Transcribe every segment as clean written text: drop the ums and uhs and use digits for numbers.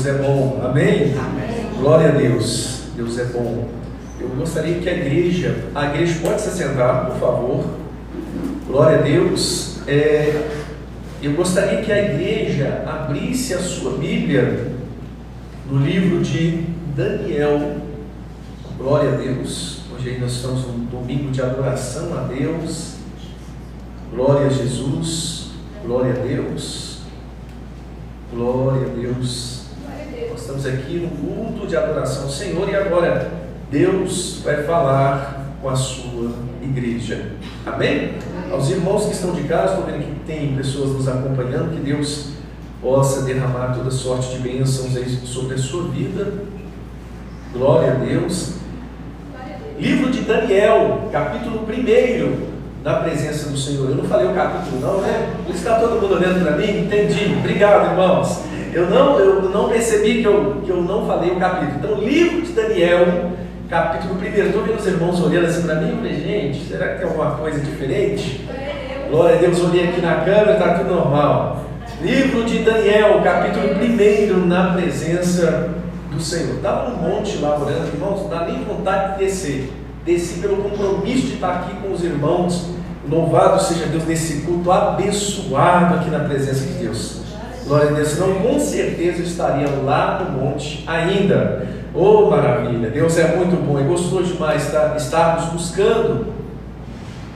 Deus é bom, amém? Amém. Glória a Deus, Deus é bom. Eu gostaria que a igreja pode se assentar, por favor. Glória a Deus. Eu gostaria que a igreja abrisse a sua Bíblia no livro de Daniel. Glória a Deus. Hoje aí nós estamos num domingo de adoração a Deus. Glória a Jesus. Glória a Deus. Glória a Deus. Nós estamos aqui no culto de adoração ao Senhor e agora Deus vai falar com a sua igreja. Amém? Aos irmãos que estão de casa, estou vendo que tem pessoas nos acompanhando, que Deus possa derramar toda sorte de bênçãos aí sobre a sua vida. Glória a Deus. Livro de Daniel, capítulo 1, na presença do Senhor. Eu não falei o capítulo não, né? Por isso está todo mundo olhando para mim. Entendi. Obrigado, irmãos. Eu não percebi que eu não falei o capítulo. Então, livro de Daniel, capítulo 1. Estou vendo os irmãos olhando assim para mim. Eu falei, gente, será que tem alguma coisa diferente? Glória a Deus, olhei aqui na câmera, está tudo normal. Livro de Daniel, capítulo 1, na presença do Senhor. Estava no monte lá orando, irmãos, não dá nem vontade de descer. Desci pelo compromisso de estar aqui com os irmãos. Louvado seja Deus nesse culto abençoado aqui na presença de Deus. Glória a Deus, senão com certeza eu estaria lá no monte ainda. Oh, maravilha, Deus é muito bom e gostou demais estarmos buscando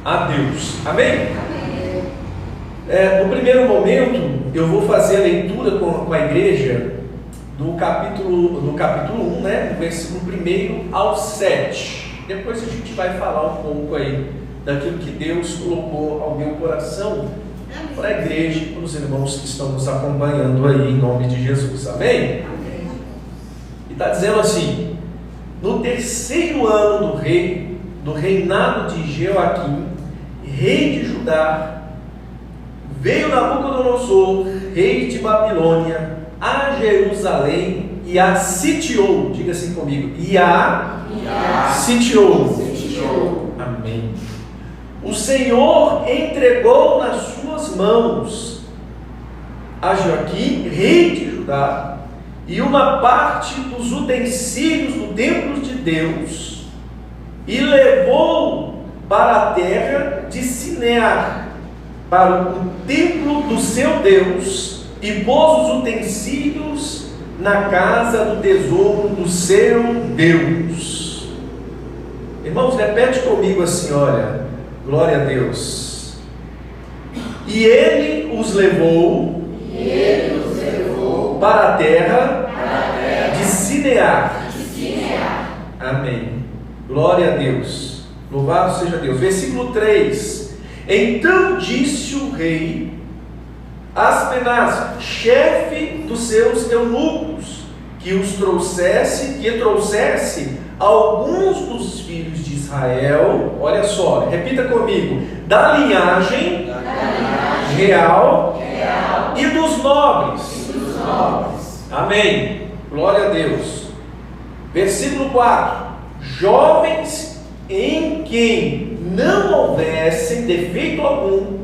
a Deus. Amém? No primeiro momento, eu vou fazer a leitura com a igreja do capítulo 1, né, do versículo 1 ao 7. Depois a gente vai falar um pouco aí daquilo que Deus colocou ao meu coração para a igreja e para os irmãos que estão nos acompanhando aí em nome de Jesus. Amém? E está dizendo assim: no terceiro ano do reinado de Jeoaquim, rei de Judá, veio Nabucodonosor, rei de Babilônia, a Jerusalém e a sitiou. Diga assim comigo: e a sitiou. Amém. O Senhor entregou nas suas mãos a Joaquim, rei de Judá, e uma parte dos utensílios do templo de Deus, e levou para a terra de Sinear, para o templo do seu Deus, e pôs os utensílios na casa do tesouro do seu Deus. Irmãos, repete comigo assim, olha, glória a Deus. E ele os levou para a terra de Sinear. Amém. Glória a Deus. Louvado seja Deus. Versículo 3. Então disse o rei Aspenaz, chefe dos seus eunucos, que trouxesse alguns dos filhos de Israel, olha só, repita comigo, da linhagem real e dos nobres. Amém. Glória a Deus. Versículo 4. Jovens em quem não houvesse defeito algum,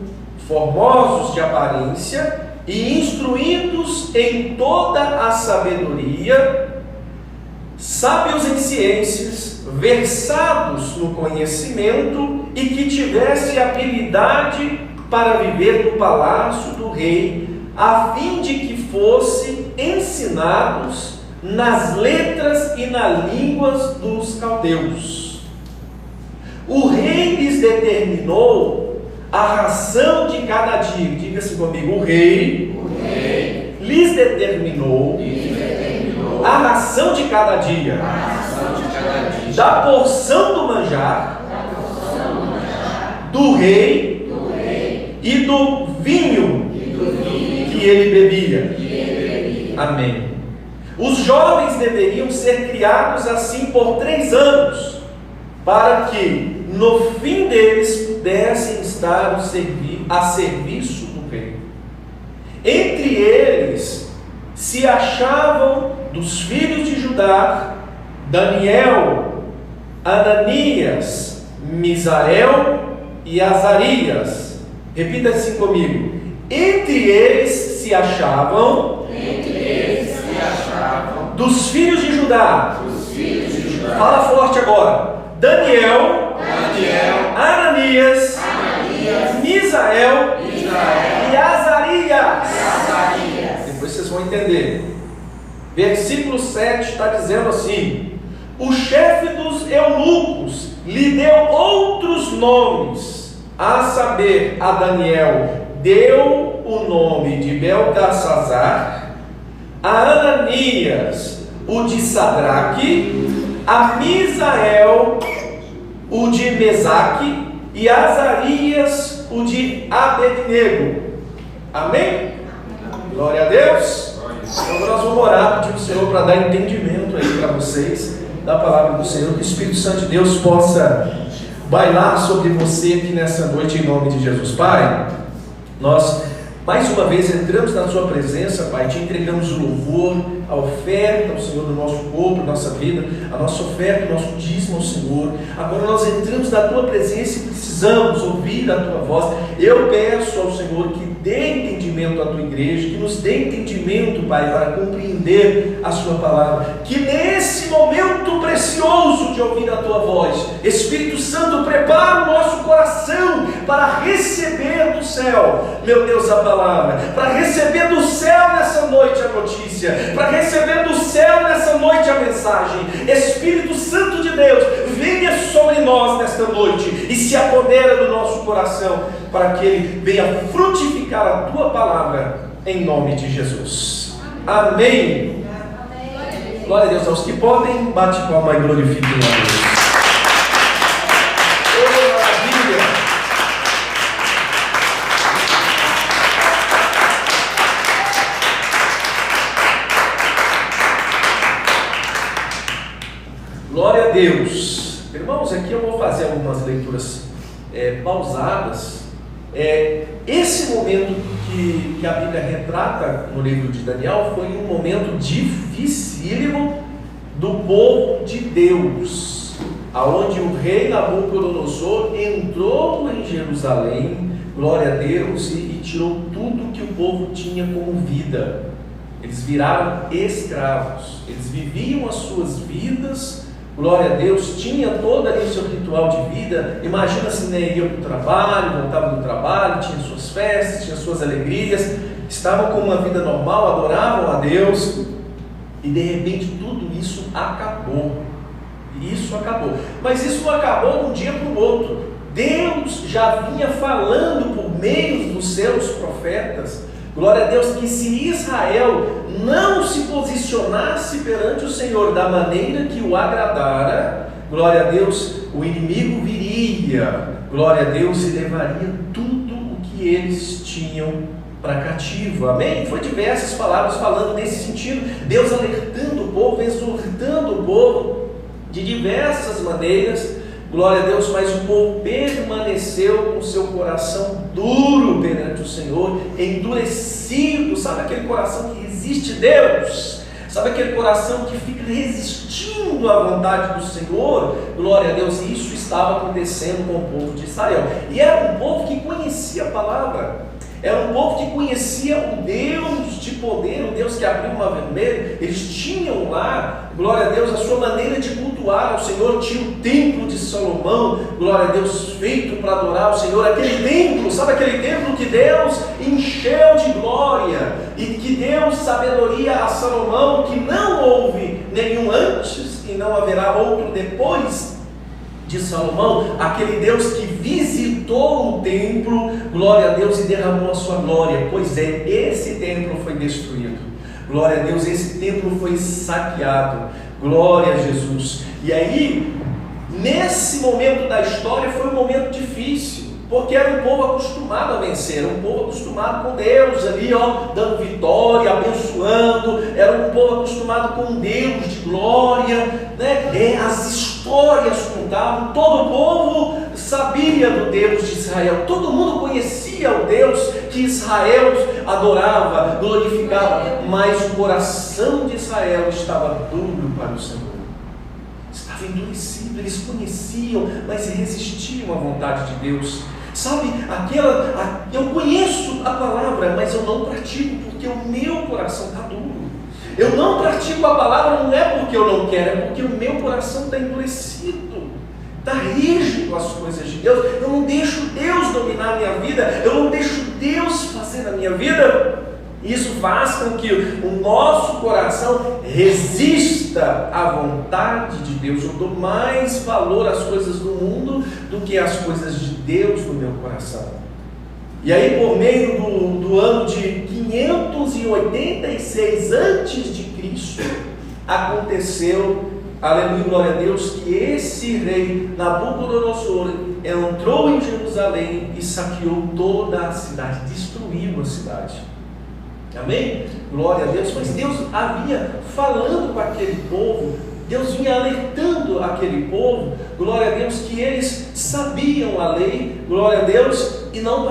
formosos de aparência e instruídos em toda a sabedoria, sábios em ciências, versados no conhecimento e que tivesse habilidade para viver no palácio do rei, a fim de que fossem ensinados nas letras e nas línguas dos caldeus. O rei lhes determinou a ração de cada dia. Diga-se comigo: o rei lhes determinou a ração de cada dia, da porção do manjar do rei e do vinho que ele bebia. Amém. Os jovens deveriam ser criados assim por 3 anos, para que no fim deles pudessem estar a serviço do rei. Entre eles se achavam dos filhos de Judá Daniel, Ananias, Misael e Azarias. Repita assim comigo: entre eles se achavam dos filhos de Judá. Fala forte agora. Daniel, Ananias, Misael e Azarias. Depois vocês vão entender. Versículo 7 está dizendo assim: o chefe dos eunucos lhe deu outros nomes, a saber, a Daniel deu o nome de Beltesazar, a Ananias o de Sadraque, a Misael o de Mesaque e a Azarias o de Abednego. Amém? Glória a Deus. Então nós vamos orar, pedir ao Senhor para dar entendimento aí para vocês da palavra do Senhor, que o Espírito Santo de Deus possa bailar sobre você aqui nessa noite, em nome de Jesus. Pai, nós mais uma vez entramos na sua presença, Pai, te entregamos o louvor, a oferta ao Senhor do nosso corpo, da nossa vida, a nossa oferta, o nosso dízimo ao Senhor. Agora nós entramos na tua presença e precisamos ouvir a tua voz. Eu peço ao Senhor que dê entendimento à tua igreja, que nos dê entendimento, Pai, para compreender a sua palavra, que nesse momento precioso de ouvir a tua voz, Espírito Santo, prepara o nosso coração para receber do céu, meu Deus, a palavra, para receber do céu nessa noite a notícia, para receber do céu nessa noite a mensagem. Espírito Santo de Deus, venha sobre nós nesta noite e se apodera do nosso coração, para que ele venha frutificar a tua palavra, em nome de Jesus. Amém. Glória a Deus. Aos que podem, bate palma e glorifiquem a Deus. Oh, maravilha! Glória a Deus. Irmãos, aqui eu vou fazer algumas leituras pausadas. Esse momento que a Bíblia retrata no livro de Daniel foi um momento dificílimo do povo de Deus, aonde o rei Nabucodonosor entrou em Jerusalém, glória a Deus, e tirou tudo que o povo tinha como vida. Eles viraram escravos, eles viviam as suas vidas, glória a Deus, tinha todo ali o seu ritual de vida. Imagina assim, né? Ia para o trabalho, voltava do trabalho, tinha suas festas, tinha suas alegrias, estavam com uma vida normal, adoravam a Deus, e de repente tudo isso acabou. Isso acabou, mas isso não acabou de um dia para o outro. Deus já vinha falando por meio dos seus profetas, glória a Deus, que se Israel não se posicionasse perante o Senhor da maneira que o agradara, glória a Deus, o inimigo viria, glória a Deus, e levaria tudo o que eles tinham para cativo. Amém? Foi diversas palavras falando nesse sentido, Deus alertando o povo, exortando o povo de diversas maneiras, glória a Deus, mas o povo permaneceu com seu coração duro perante o Senhor, endurecido. Sabe aquele coração que resiste Deus? Sabe aquele coração que fica resistindo à vontade do Senhor? Glória a Deus, e isso estava acontecendo com o povo de Israel. E era um povo que conhecia a palavra, era um povo que conhecia o Deus de poder, o Deus que abriu o mar vermelho. Eles tinham lá, glória a Deus, a sua maneira de cultuar ao Senhor. Tinha o templo de Salomão, glória a Deus, feito para adorar ao Senhor. Aquele templo, sabe aquele templo que Deus encheu de glória e que deu sabedoria a Salomão, que não houve nenhum antes e não haverá outro depois de Salomão, aquele Deus que visitou o templo, glória a Deus, e derramou a sua glória. Pois é, esse templo foi destruído, glória a Deus, esse templo foi saqueado, glória a Jesus. E aí, nesse momento da história, foi um momento difícil, porque era um povo acostumado a vencer, era um povo acostumado com Deus ali, dando vitória, abençoando, era um povo acostumado com um Deus de glória, né? As histórias contavam, todo o povo sabia do Deus de Israel, todo mundo conhecia o Deus que Israel adorava, glorificava, mas o coração de Israel estava duro para o Senhor, estava endurecido. Eles conheciam, mas resistiam à vontade de Deus. Sabe, eu conheço a palavra, mas eu não pratico, porque o meu coração está duro. Eu não pratico a palavra, porque eu não quero, é porque o meu coração está endurecido, está rígido às coisas de Deus. Eu não deixo Deus dominar a minha vida, eu não deixo Deus fazer na minha vida. Isso faz com que o nosso coração resista à vontade de Deus. Eu dou mais valor às coisas do mundo do que às coisas de Deus no meu coração. E aí, por meio do ano de 586 a.C., aconteceu, aleluia, glória a Deus, que esse rei Nabucodonosor entrou em Jerusalém e saqueou toda a cidade, destruiu a cidade. Amém? Glória a Deus. Mas Deus havia falando com aquele povo, Deus vinha alertando aquele povo, glória a Deus, que eles sabiam a lei, glória a Deus, e não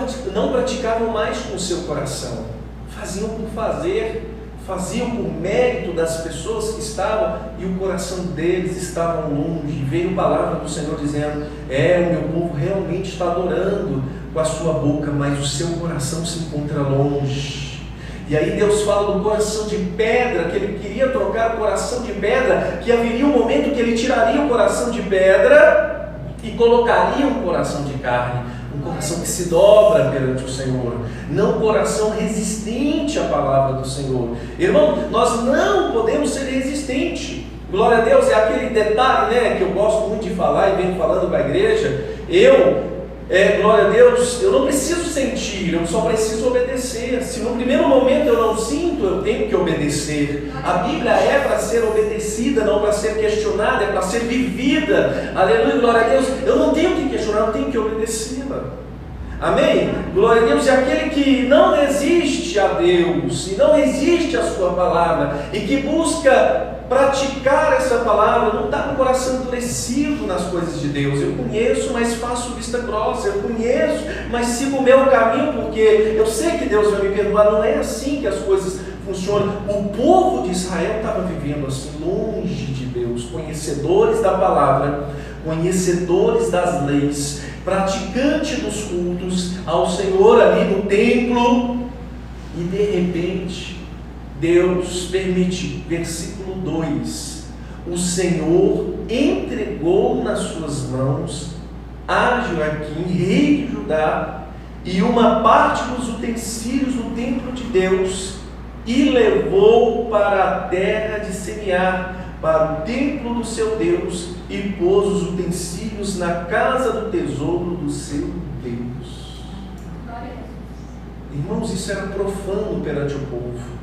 praticavam mais com o seu coração, faziam por fazer, faziam por mérito das pessoas que estavam, e o coração deles estava longe. Veio a palavra do Senhor dizendo: o meu povo realmente está adorando com a sua boca, mas o seu coração se encontra longe. E aí Deus fala do coração de pedra, que Ele queria trocar o coração de pedra, que haveria um momento que Ele tiraria o coração de pedra e colocaria um coração de carne, um coração que se dobra perante o Senhor, não um coração resistente à palavra do Senhor. Irmão, nós não podemos ser resistentes. Glória a Deus, é aquele detalhe, né, que eu gosto muito de falar e venho falando para a igreja. Glória a Deus, eu não preciso sentir, eu só preciso obedecer. Se no primeiro momento eu não sinto, eu tenho que obedecer. A Bíblia é para ser obedecida, não para ser questionada, é para ser vivida. Aleluia, glória a Deus. Eu não tenho que questionar, eu tenho que obedecê-la. Amém? Glória a Deus. E aquele que não resiste a Deus, e não resiste à sua palavra, e que busca praticar essa palavra, não está com o coração endurecido nas coisas de Deus. Eu conheço, mas faço vista grossa. Eu conheço, mas sigo o meu caminho, porque eu sei que Deus vai me perdoar. Não é assim que as coisas funcionam. O povo de Israel estava vivendo assim, longe de Deus, conhecedores da palavra, conhecedores das leis, praticante dos cultos ao Senhor ali no templo, e de repente Deus permite, versículo 2: o Senhor entregou nas suas mãos a Joaquim, rei de Judá, e uma parte dos utensílios do templo de Deus, e levou para a terra de Seniar, para o templo do seu Deus, e pôs os utensílios na casa do tesouro do seu Deus. Irmãos, isso era profano perante o povo.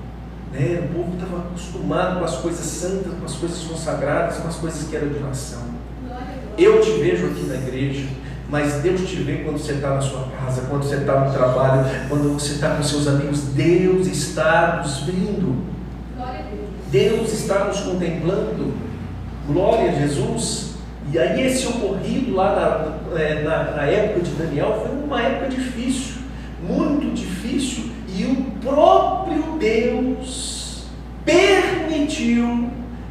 O povo estava acostumado com as coisas santas, com as coisas consagradas, com as coisas que eram de oração. Eu te vejo aqui na igreja, mas Deus te vê quando você está na sua casa, quando você está no trabalho, quando você está com seus amigos. Deus está nos vendo, Deus está nos contemplando. Glória a Jesus. E aí esse ocorrido lá na época de Daniel foi uma época difícil, muito difícil. E o próprio Deus permitiu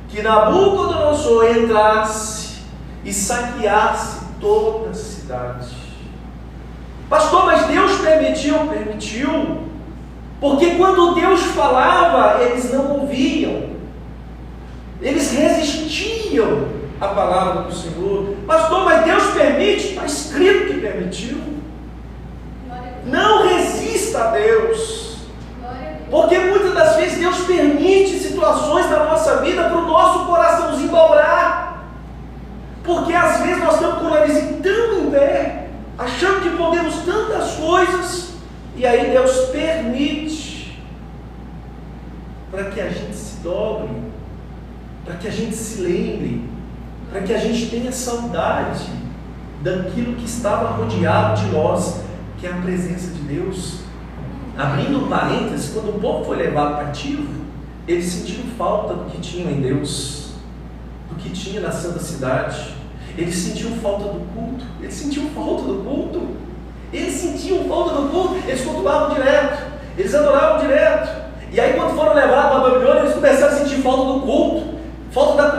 que Nabucodonosor entrasse e saqueasse toda a cidade. Pastor, mas Deus permitiu? Permitiu. Porque quando Deus falava, eles não ouviam. Eles resistiam à palavra do Senhor. Pastor, mas Deus permite? Está escrito que permitiu. Não resista a Deus, porque muitas das vezes Deus permite situações na nossa vida para o nosso coraçãozinho dobrar, porque às vezes nós estamos com o nariz tão em pé, achando que podemos tantas coisas, e aí Deus permite para que a gente se dobre, para que a gente se lembre, para que a gente tenha saudade daquilo que estava rodeado de nós, que é a presença de Deus. Abrindo um parênteses, quando o povo foi levado cativo, eles sentiram falta do que tinham em Deus, do que tinha na santa cidade. Eles sentiam falta do culto, eles sentiam falta do culto, eles cultuavam direto, eles adoravam direto. E aí quando foram levados para a Babilônia, eles começaram a sentir falta do culto, falta da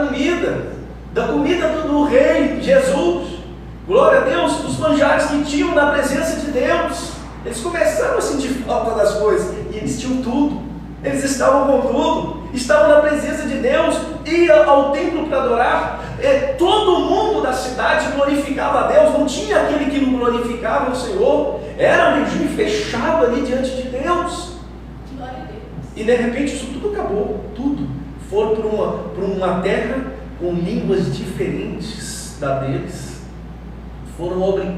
comida do rei Jesus. Glória a Deus, dos manjares que tinham na presença de Deus. Eles começaram a sentir falta das coisas, e eles tinham tudo, eles estavam com tudo. estavam na presença de Deus, ia ao templo para adorar. Todo mundo da cidade glorificava a Deus, não tinha aquele que não glorificava o Senhor. Era um regime fechado ali diante de Deus. E de repente isso tudo acabou, tudo. Foram para uma terra com línguas diferentes da deles.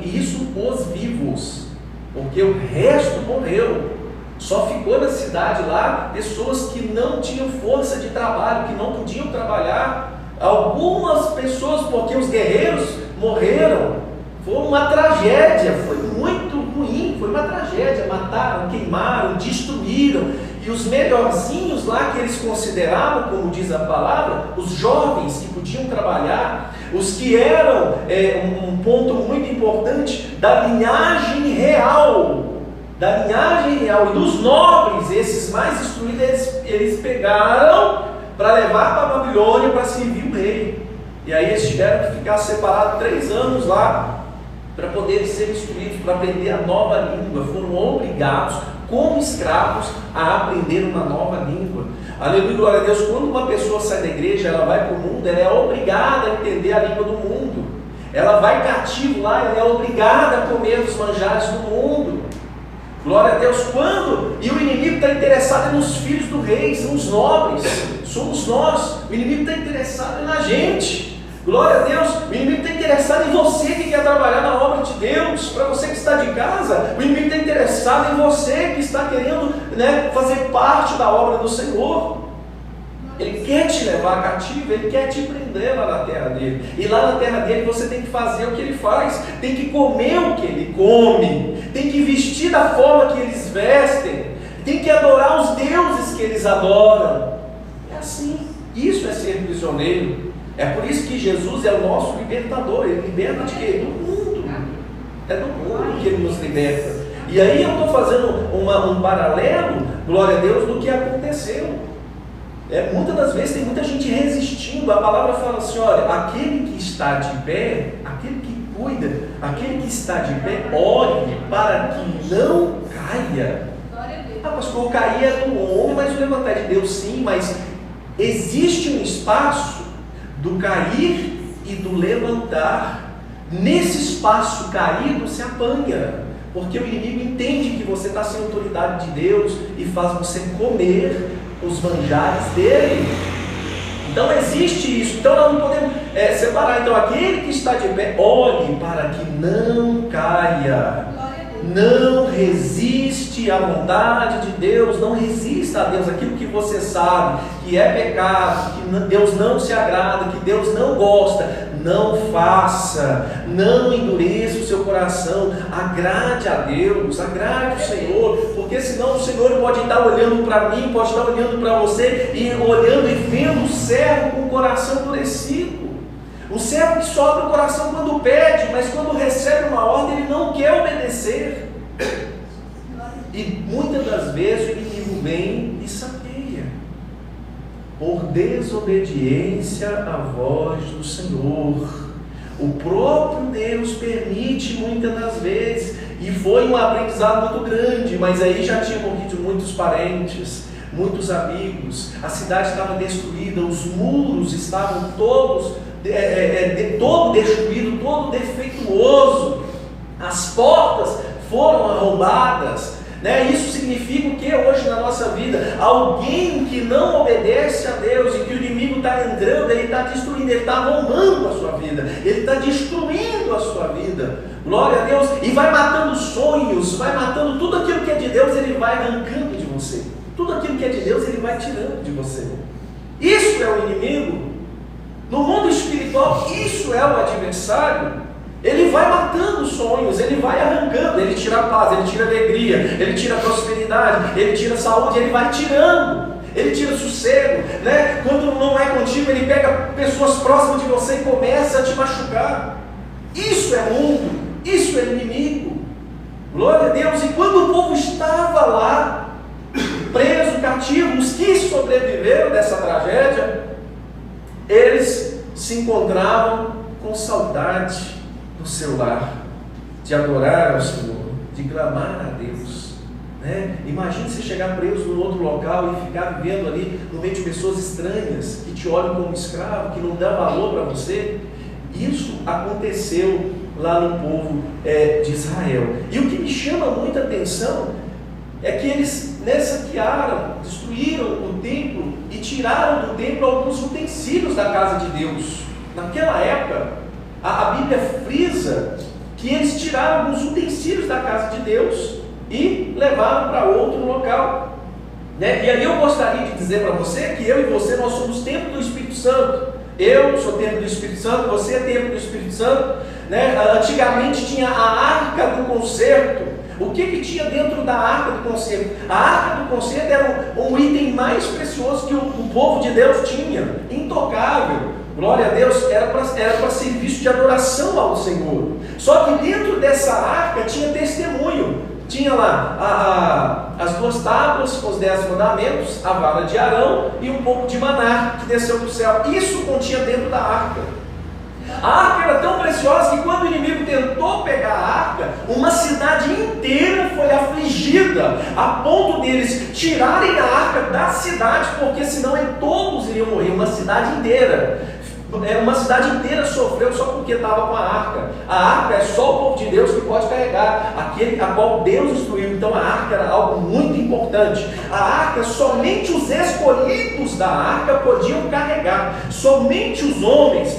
E isso os vivos, porque o resto morreu. Só ficou na cidade lá pessoas que não tinham força de trabalho, que não podiam trabalhar. Algumas pessoas, porque os guerreiros morreram. Foi uma tragédia, foi muito ruim, foi uma tragédia. Mataram, queimaram, destruíram. E os melhorzinhos lá que eles consideravam, como diz a palavra, os jovens que podiam trabalhar, os que eram um ponto muito importante da linhagem real, e dos nobres, esses mais instruídos, eles pegaram para levar para a Babilônia para servir o rei. E aí eles tiveram que ficar separados 3 anos lá, para poderem ser instruídos, para aprender a nova língua. Foram obrigados, como escravos, a aprender uma nova língua. Aleluia, glória a Deus. Quando uma pessoa sai da igreja, ela vai para o mundo, ela é obrigada a entender a língua do mundo. Ela vai cativo lá, ela é obrigada a comer os manjares do mundo. Glória a Deus. E o inimigo está interessado nos filhos do rei, são os nobres, somos nós. O inimigo está interessado na gente. Glória a Deus. O inimigo está interessado em você que quer trabalhar na obra de Deus. Para você que está de casa, o inimigo está interessado em você que está querendo, fazer parte da obra do Senhor. Ele quer te levar cativo, ele quer te prender lá na terra dele. E lá na terra dele você tem que fazer o que ele faz, tem que comer o que ele come, tem que vestir da forma que eles vestem, tem que adorar os deuses que eles adoram. É assim. Isso é ser prisioneiro. É por isso que Jesus é o nosso libertador. Ele liberta de quê? Do mundo. É do mundo que ele nos liberta. E aí eu estou fazendo um paralelo, glória a Deus, do que aconteceu. Muitas das vezes tem muita gente resistindo. A palavra fala assim, olha, aquele que está de pé, aquele que cuida, aquele que está de pé, ore para que não caia. Pastor, o cair é do homem, mas o levantar é de Deus sim, mas existe um espaço do cair e do levantar. Nesse espaço caído se apanha, porque o inimigo entende que você está sem autoridade de Deus e faz você comer os manjares dele. Então existe isso. Então nós não podemos separar. Então aquele que está de pé, olhe para que não caia. Não resiste à vontade de Deus, não resista a Deus. Aquilo que você sabe que é pecado, que Deus não se agrada, que Deus não gosta, não faça, não endureça o seu coração, agrade a Deus, agrade o Senhor, porque senão o Senhor pode estar olhando para mim, pode estar olhando para você, e olhando e vendo o servo com o coração endurecido. O servo que sofre o coração quando pede, mas quando recebe uma ordem ele não quer obedecer. E muitas das vezes o inimigo vem e saqueia, por desobediência à voz do Senhor. O próprio Deus permite muitas das vezes, e foi um aprendizado muito grande, mas aí já tinha morrido muitos parentes, muitos amigos, a cidade estava destruída, os muros estavam todos todo destruído, todo defeituoso, as portas foram arrombadas, Isso significa o que hoje na nossa vida? Alguém que não obedece a Deus e que o inimigo está entrando, ele está destruindo, ele está arrombando a sua vida, ele está destruindo a sua vida, glória a Deus, e vai matando sonhos, vai matando tudo aquilo que é de Deus, ele vai arrancando de você, tudo aquilo que é de Deus ele vai tirando de você. Isso é o inimigo. No mundo espiritual, isso é o adversário. Ele vai matando sonhos, ele vai arrancando, ele tira a paz, ele tira a alegria, ele tira a prosperidade, ele tira a saúde, ele vai tirando, ele tira o sossego, Quando não é contigo, ele pega pessoas próximas de você e começa a te machucar. Isso é mundo, isso é inimigo. Glória a Deus. E quando o povo estava lá, preso, cativo, os que sobreviveram dessa tragédia, eles se encontravam com saudade do seu lar, de adorar ao Senhor, de clamar a Deus. né? Imagine você chegar preso num outro local e ficar vivendo ali no meio de pessoas estranhas, que te olham como escravo, que não dão valor para você. Isso aconteceu lá no povo de Israel. E o que me chama muita atenção é que eles saquearam, destruíram o templo e tiraram do templo alguns utensílios da casa de Deus. Naquela época, a Bíblia frisa que eles tiraram alguns utensílios da casa de Deus e levaram para outro local, né? E aí eu gostaria de dizer para você que eu e você, nós somos templo do Espírito Santo. Eu sou templo do Espírito Santo, você é templo do Espírito Santo, né? Antigamente tinha a arca do concerto. O que tinha dentro da arca do concerto? A arca do concerto era um item mais precioso que o povo de Deus tinha, intocável. Glória a Deus, era para serviço de adoração ao Senhor. Só que dentro dessa arca tinha testemunho. Tinha lá as 2 tábuas com os 10 mandamentos, a vara de Arão e um pouco de maná que desceu do céu. Isso continha dentro da arca. A arca era tão preciosa que quando o inimigo tentou pegar a arca, uma cidade inteira foi afligida, a ponto deles tirarem a arca da cidade, porque senão todos iriam morrer, uma cidade inteira. Uma cidade inteira sofreu só porque estava com a arca. A arca é só o povo de Deus que pode carregar, aquele a qual Deus instruiu. Então a arca era algo muito importante. A arca, somente os escolhidos da arca podiam carregar. Somente os homens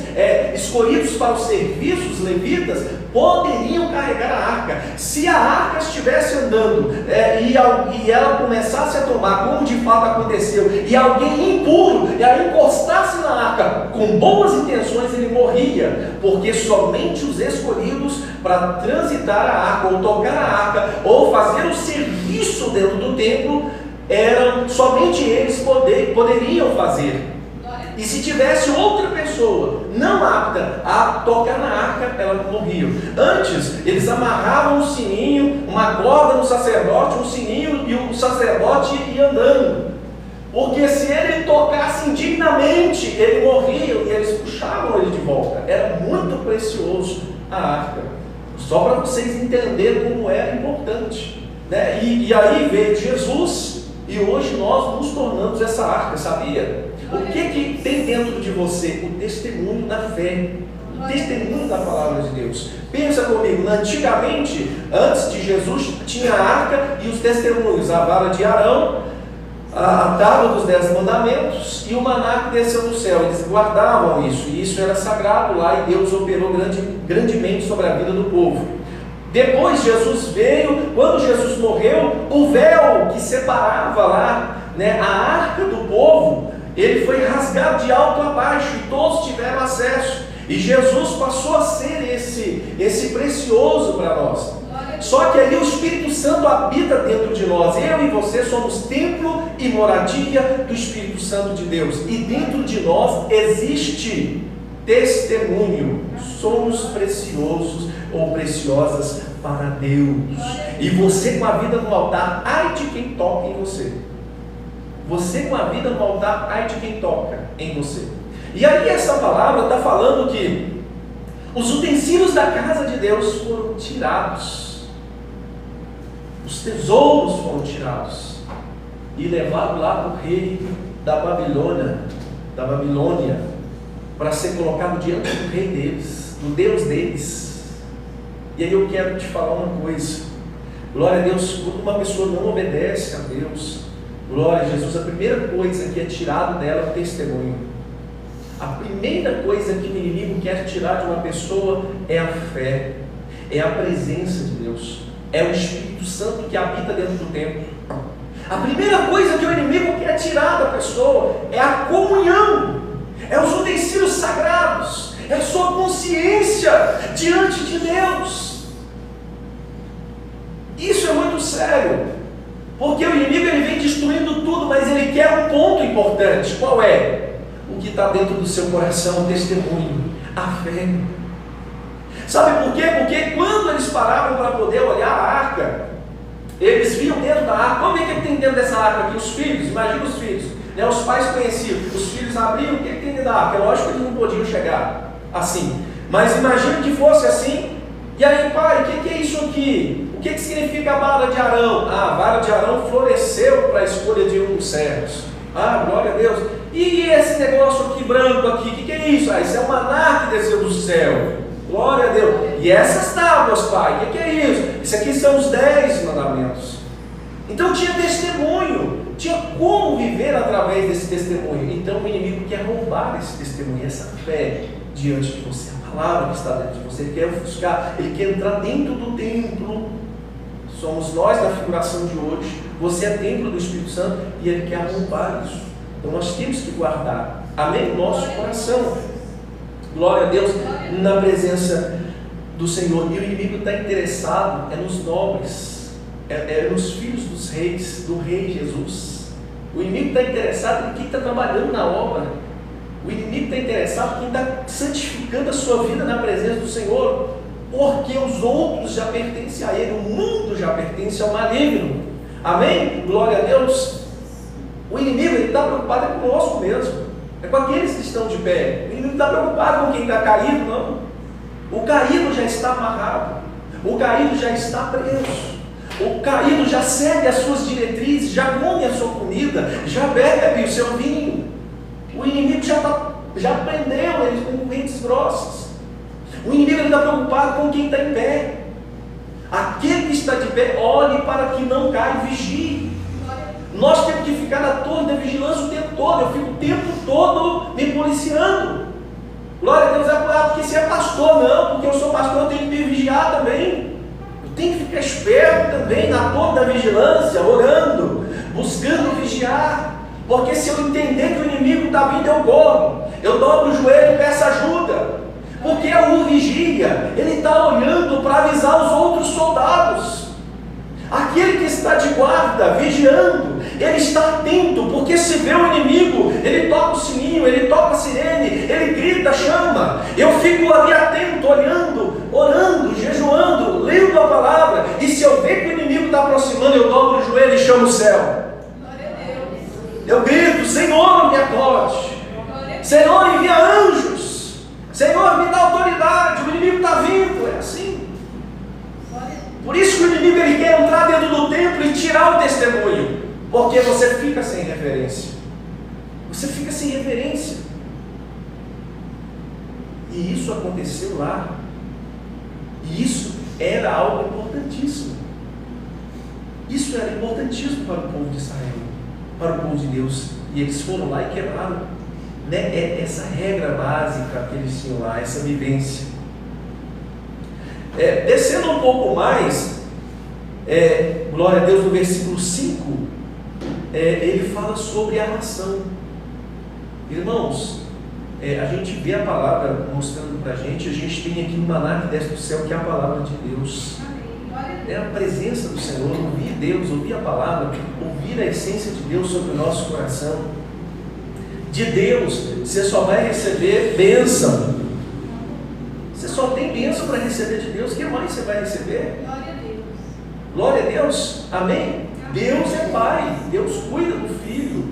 escolhidos para os serviços levitas poderiam carregar a arca. Se a arca estivesse andando e ela começasse a tomar, como de fato aconteceu, e alguém impuro encostasse na arca com boas intenções, ele morria, porque somente os escolhidos para transitar a arca, ou tocar a arca, ou fazer o serviço dentro do templo, somente eles poderiam fazer. E se tivesse outra pessoa não apta a tocar na arca, ela morria. Antes, eles amarravam um sininho, uma corda no sacerdote, um sininho, e o sacerdote ia andando. Porque se ele tocasse indignamente, ele morria, e eles puxavam ele de volta. Era muito precioso a arca. Só para vocês entenderem como era importante, né? E aí veio Jesus, e hoje nós nos tornamos essa arca, sabia? O que tem dentro de você? O testemunho da fé, o testemunho da palavra de Deus. Pensa comigo, antigamente, antes de Jesus, tinha a arca e os testemunhos, a vara de Arão, a tábua dos 10 mandamentos e o maná que desceu do céu. Eles guardavam isso, e isso era sagrado lá, e Deus operou grandemente sobre a vida do povo. Depois Jesus veio, quando Jesus morreu, o véu que separava lá, né, a arca do povo, ele foi rasgado de alto a baixo, e todos tiveram acesso, e Jesus passou a ser esse precioso para nós. Só que ali o Espírito Santo habita dentro de nós. Eu e você somos templo e moradia do Espírito Santo de Deus, e dentro de nós existe testemunho. Somos preciosos ou preciosas para Deus. E você com a vida no altar, ai de quem toca em você. Você com a vida no altar, ai de quem toca em você. E aí essa palavra está falando que os utensílios da casa de Deus foram tirados. Os tesouros foram tirados e levados lá para o rei da Babilônia, para ser colocado diante do rei deles, do Deus deles. E aí eu quero te falar uma coisa. Glória a Deus, quando uma pessoa não obedece a Deus, glória a Jesus, a primeira coisa que é tirado dela é o testemunho. A primeira coisa que o inimigo quer tirar de uma pessoa é a fé, é a presença de Deus, é o Espírito Santo que habita dentro do templo. A primeira coisa que o inimigo quer tirar da pessoa é a comunhão, é os utensílios sagrados, é a sua consciência diante de Deus. Isso é muito sério, porque o inimigo ele vem destruindo tudo, mas ele quer um ponto importante. Qual é? O que está dentro do seu coração, o testemunho, a fé. Sabe por quê? Porque quando eles paravam para poder olhar a arca, eles viam dentro da arca. Vamos ver o que tem dentro dessa arca aqui. Os filhos, imagina os filhos, né? Os pais conheciam, os filhos abriam, o que tem dentro da arca? É lógico que eles não podiam chegar assim, mas imagina que fosse assim. E aí, pai, o que é isso aqui? O que significa a vara de Arão? A vara de Arão floresceu para a escolha de um dos servos. Glória a Deus. E esse negócio aqui branco aqui, o que é isso? Isso é o maná que desceu do céu. Glória a Deus. E essas tábuas, pai, o que é isso? Isso aqui são os 10 mandamentos. Então tinha testemunho, tinha como viver através desse testemunho. Então o inimigo quer roubar esse testemunho, essa fé diante de você, a palavra que está dentro de você. Ele quer ofuscar, ele quer entrar dentro do templo. Somos nós da figuração de hoje. Você é templo do Espírito Santo e ele quer roubar isso. Então nós temos que guardar, amém? Nosso coração. Glória a Deus, na presença do Senhor. E o inimigo está interessado nos nobres, nos filhos dos reis, do rei Jesus. O inimigo está interessado em quem está trabalhando na obra. O inimigo está interessado em quem está santificando a sua vida na presença do Senhor, porque os outros já pertencem a ele, o mundo já pertence ao maligno. Amém? Glória a Deus. O inimigo está preocupado conosco mesmo, é com aqueles que estão de pé. O inimigo não está preocupado com quem está caído, não. O caído já está amarrado, o caído já está preso, o caído já segue as suas diretrizes, já come a sua comida, já bebe o seu vinho. O inimigo já prendeu eles com correntes grossas. O inimigo está preocupado com quem está em pé. Aquele que está de pé, olhe para que não caia e vigie. Nós temos que ficar na torre da vigilância o tempo todo. Eu fico o tempo todo me policiando. Glória a Deus, porque você é pastor. Não, porque eu sou pastor, eu tenho que me vigiar também. Eu tenho que ficar esperto também na torre da vigilância, orando, buscando vigiar. Porque se eu entender que o inimigo está vindo, eu corro, eu dobro o joelho e peço ajuda. Porque o vigia, ele está olhando para avisar os outros soldados. Aquele que está de guarda, vigiando, ele está atento, porque se vê o inimigo, ele toca o sininho, ele toca a sirene, ele grita, chama. Eu fico ali atento, olhando, orando, jejuando, lendo a palavra, e se eu ver que o inimigo está aproximando, eu dobro o joelho e chamo o céu. Eu grito, Senhor, me acorde. Senhor, envia anjos. Senhor, me dá autoridade. O inimigo está vindo. É assim. Por isso que o inimigo ele quer entrar dentro do templo e tirar o testemunho. Porque você fica sem referência. Você fica sem referência. E isso aconteceu lá. E isso era algo importantíssimo. Isso era importantíssimo para o povo de Israel, para o povo de Deus. E eles foram lá e quebraram, né, essa regra básica que eles tinham lá, essa vivência. Descendo um pouco mais, glória a Deus, no versículo 5, ele fala sobre a nação. Irmãos, a gente vê a palavra mostrando para a gente tem aqui um maná que desce do céu, que é a palavra de Deus. É a presença do Senhor, ouvir Deus, ouvir a palavra, ouvir a essência de Deus sobre o nosso coração. De Deus, você só vai receber bênção. Você só tem bênção para receber de Deus. O que mais você vai receber? Glória a Deus. Glória a Deus. Amém? Deus é Pai. Deus cuida do Filho,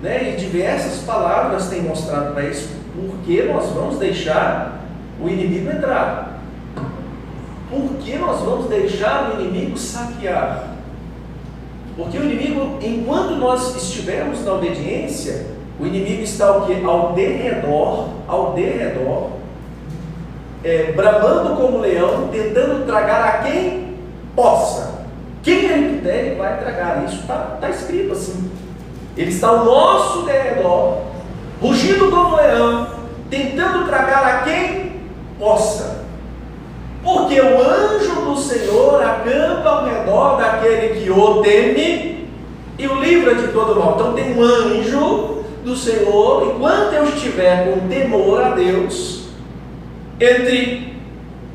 né? E diversas palavras têm mostrado para isso. Porque nós vamos deixar o inimigo entrar? Por que nós vamos deixar o inimigo saquear? Porque o inimigo, enquanto nós estivermos na obediência, o inimigo está o quê? Ao derredor, bramando como leão, tentando tragar a quem possa. Quem ele puder, ele vai tragar. Isso está escrito assim. Ele está ao nosso derredor, rugindo como leão, tentando tragar a quem possa. Porque o anjo do Senhor acampa ao redor daquele que o teme e o livra de todo mal. Então tem um anjo do Senhor, enquanto eu estiver com temor a Deus, entre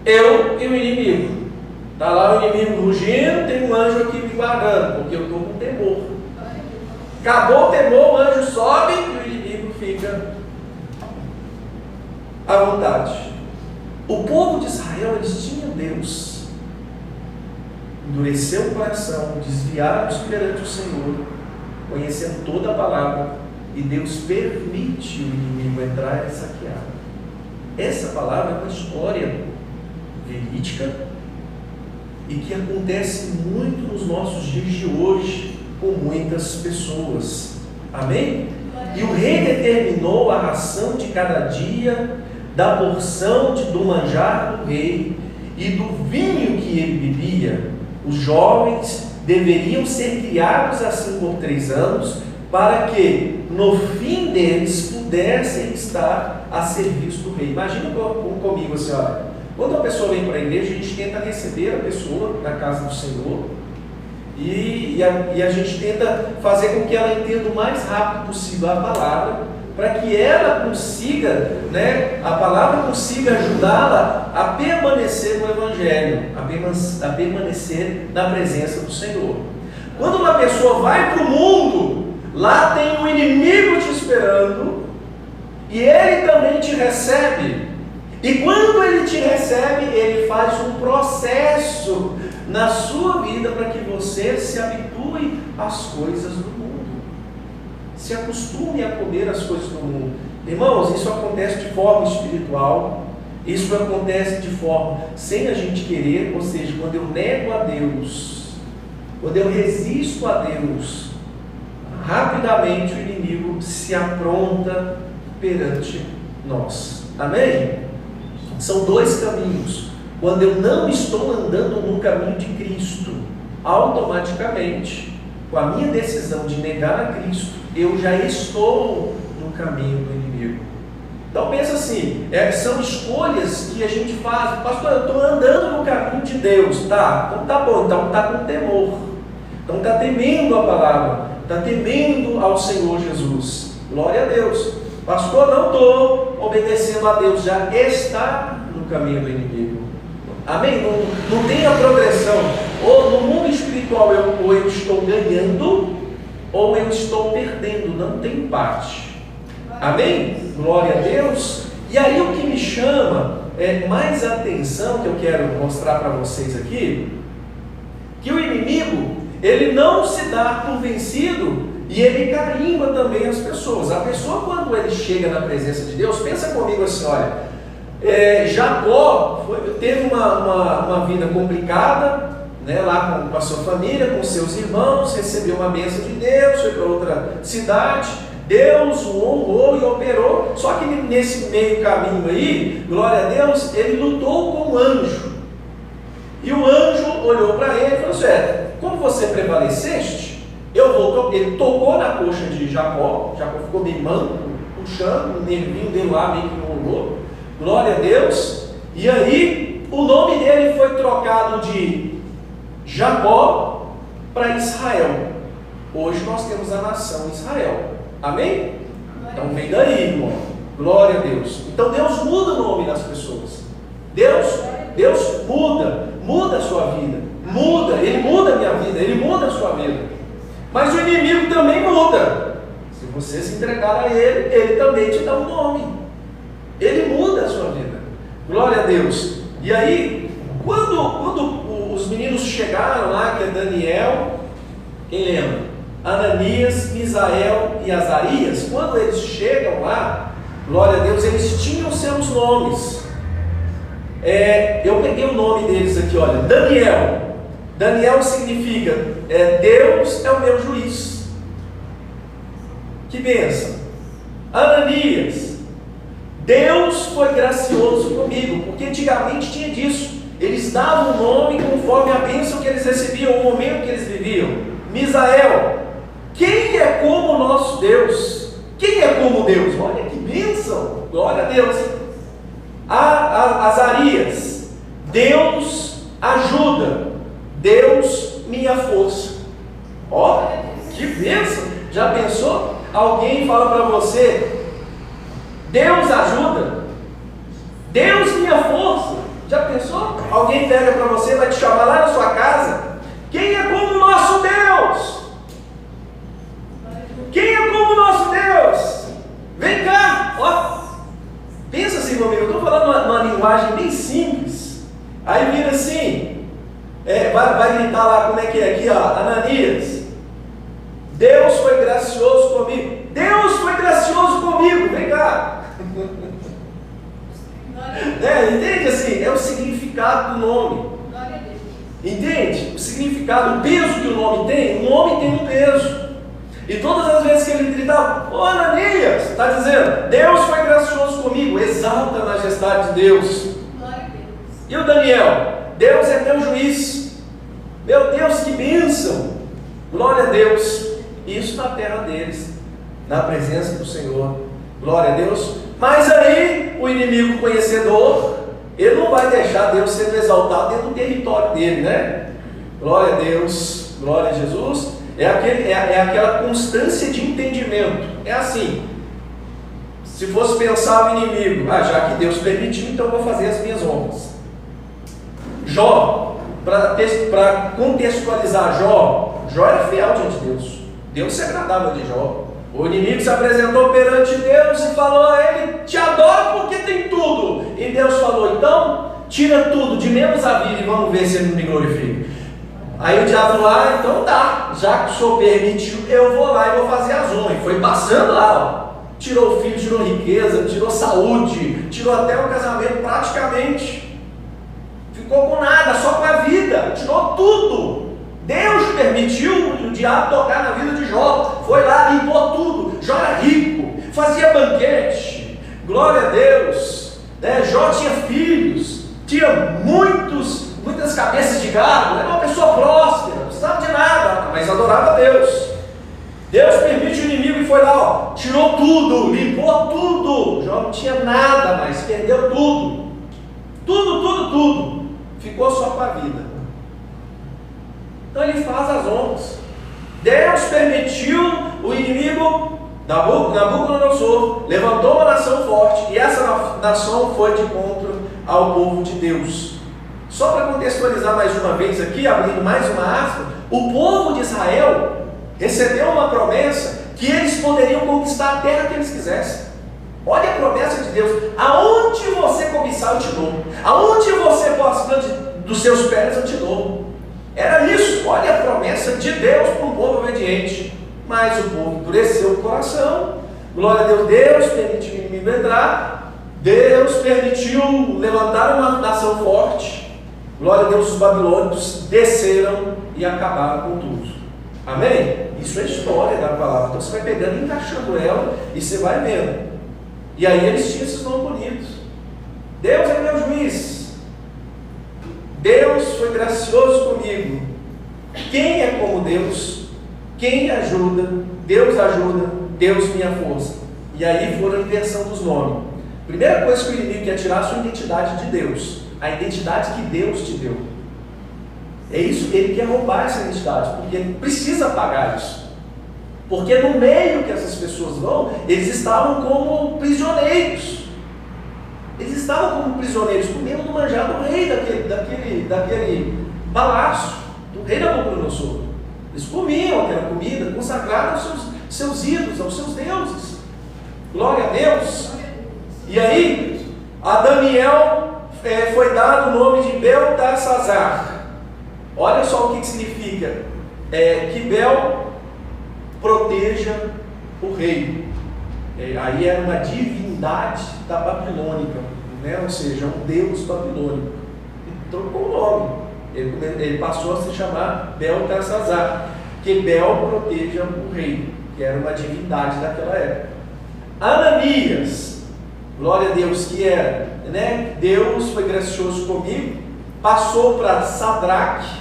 eu e o inimigo. Está lá o inimigo rugindo, tem um anjo aqui me guardando, porque eu estou com temor. Acabou o temor, o anjo sobe e o inimigo fica à vontade. O povo de Israel, eles tinham Deus, endureceu o coração, desviaram-se perante o Senhor, conhecendo toda a palavra, e Deus permite o inimigo entrar e saquear. Essa palavra é uma história verídica, e que acontece muito nos nossos dias de hoje com muitas pessoas. Amém? E o rei determinou a ração de cada dia, da porção do manjar do rei e do vinho que ele bebia. Os jovens deveriam ser criados assim por 3 anos, para que no fim deles pudessem estar a serviço do rei. Imagina comigo assim, olha, quando a pessoa vem para a igreja, a gente tenta receber a pessoa na casa do Senhor e a gente tenta fazer com que ela entenda o mais rápido possível a palavra, para que ela consiga, a palavra consiga ajudá-la a permanecer no Evangelho, a permanecer na presença do Senhor. Quando uma pessoa vai para o mundo, lá tem um inimigo te esperando, e ele também te recebe. E quando ele te recebe, ele faz um processo na sua vida para que você se habitue às coisas do mundo, se acostume a comer as coisas do mundo. Irmãos, isso acontece de forma espiritual, isso acontece de forma sem a gente querer, ou seja, quando eu nego a Deus, quando eu resisto a Deus, rapidamente o inimigo se apronta perante nós. Amém? São 2 caminhos. Quando eu não estou andando no caminho de Cristo, automaticamente, com a minha decisão de negar a Cristo, eu já estou no caminho do inimigo. Então pensa assim, são escolhas que a gente faz. Pastor, eu estou andando no caminho de Deus. Tá, então tá bom, então está com temor. Então está temendo a palavra, está temendo ao Senhor Jesus. Glória a Deus. Pastor, não estou obedecendo a Deus, já está no caminho do inimigo. Amém? Não tem a progressão. Ou no mundo espiritual ou eu estou ganhando, ou eu estou perdendo. Não tem empate. Amém? Glória a Deus. E aí o que me chama mais atenção, que eu quero mostrar para vocês aqui, que o inimigo, ele não se dá por vencido e ele carimba também as pessoas. A pessoa, quando ele chega na presença de Deus, pensa comigo assim, olha, Jacó teve uma vida complicada, lá com a sua família, com seus irmãos, recebeu uma bênção de Deus, foi para outra cidade, Deus o honrou e operou, só que nesse meio caminho aí, glória a Deus, ele lutou com um anjo, e o anjo olhou para ele e falou assim, como você prevaleceste, ele tocou na coxa de Jacó ficou meio manco, puxando, o nervinho dele lá meio que enrolou, glória a Deus, e aí o nome dele foi trocado de Jacó para Israel. Hoje nós temos a nação Israel, amém? Então vem daí, irmão, glória a Deus. Então Deus muda o nome das pessoas, Deus muda a sua vida, Ele muda a minha vida, Ele muda a sua vida. Mas o inimigo também muda. Se você se entregar a Ele, Ele também te dá um nome. Ele muda a sua vida. Glória a Deus. E aí, quando os meninos chegaram lá, que é Daniel, quem lembra? Ananias, Misael e Azarias, quando eles chegam lá, glória a Deus, eles tinham seus nomes. Eu peguei o nome deles aqui, olha, Daniel significa, Deus é o meu juiz. Que bênção. Ananias, Deus foi gracioso comigo, porque antigamente tinha disso. Eles davam o nome conforme a bênção que eles recebiam, o momento que eles viviam. Misael, quem é como o nosso Deus? Quem é como Deus? Olha que bênção, glória a Deus. Azarias, Deus ajuda, Deus minha força. Ó, que bênção! Já pensou? Alguém fala para você, Deus ajuda, Deus minha força. Já pensou? Alguém pega para você, vai te chamar lá na sua casa, quem é como o nosso Deus? Quem é como o nosso Deus? Vem cá, ó. Pensa assim comigo, eu estou falando uma linguagem bem simples. Aí vira assim, vai gritar lá, como é que é aqui, ó, Ananias, Deus foi gracioso comigo. Deus foi gracioso comigo, vem cá. Entende assim? É o significado do nome. Entende? O significado, o peso que o nome tem um peso. E todas as vezes que ele gritava, ô Ananias, está dizendo, Deus foi gracioso comigo, exalta a majestade de Deus. Glória a Deus. E o Daniel, Deus é meu juiz. Meu Deus, que bênção! Glória a Deus. Isso na terra deles, na presença do Senhor. Glória a Deus. Mas aí, o inimigo conhecedor, ele não vai deixar Deus sendo exaltado dentro do território dele, né? Glória a Deus, glória a Jesus. É aquela constância de entendimento. É assim, se fosse pensar no inimigo, já que Deus permitiu, então eu vou fazer as minhas honras. Jó, para contextualizar Jó era fiel diante de Deus. Deus se agradava de Jó. O inimigo se apresentou perante Deus e falou a ele, te adoro porque tem tudo. E Deus falou, então, tira tudo, de menos a vida, e vamos ver se ele não me glorifica. Aí o diabo falou, então tá, já que o Senhor permitiu, eu vou lá e vou fazer as honras. E foi passando lá, ó. Tirou o filho, tirou riqueza, tirou saúde, tirou até o casamento praticamente. Ficou com nada, só com a vida, tirou tudo. Deus permitiu o diabo tocar na vida de Jó, foi lá, limpou tudo. Jó era rico, fazia banquete, glória a Deus, né? Jó tinha filhos, tinha muitas cabeças de gado, era uma pessoa próspera, não precisava de nada, mas adorava a Deus. Deus permite o inimigo e foi lá, ó, tirou tudo, limpou tudo. Jó não tinha nada mais, perdeu tudo, tudo, ficou só com a vida. Então ele faz as honras. Deus permitiu o inimigo, Nabucodonosor, levantou uma nação forte, e essa nação foi de encontro ao povo de Deus. Só para contextualizar mais uma vez aqui, abrindo mais uma aspa, o povo de Israel recebeu uma promessa que eles poderiam conquistar a terra que eles quisessem. Olha a promessa de Deus, aonde você cobiçar eu te dou, aonde você pôr as plantas dos seus pés eu te dou. Era isso, olha a promessa de Deus para um povo obediente. Mas o povo endureceu o coração, glória a Deus, Deus permitiu o inimigo entrar, Deus permitiu levantar uma nação forte, glória a Deus, os babilônicos desceram e acabaram com tudo. Amém? Isso é história da palavra, então você vai pegando e encaixando ela e você vai vendo. E aí eles tinham esses nomes bonitos. Deus é meu juiz, Deus foi gracioso comigo. Quem é como Deus? Quem ajuda? Deus ajuda, Deus minha força. E aí foram a inversão dos nomes. Primeira coisa que o inimigo quer tirar é a sua identidade de Deus, a identidade que Deus te deu. É isso, ele quer roubar essa identidade, porque ele precisa pagar isso. Porque no meio que essas pessoas vão, eles estavam como prisioneiros. Eles estavam como prisioneiros, comendo do manjar do rei daquele palácio, do rei Nabucodonosor. Eles comiam aquela comida consagrada aos seus ídolos, aos seus deuses. Glória a Deus. E aí, a Daniel foi dado o nome de Beltesazar. Olha só o que significa. Que Bel proteja o rei. Aí era uma divindade da babilônica, né? Ou seja, um deus babilônico. E trocou o nome. Ele passou a se chamar Beltesazar, que Bel proteja o rei, que era uma divindade daquela época. Ananias, glória a Deus, que era, né? Deus foi gracioso comigo, passou para Sadraque,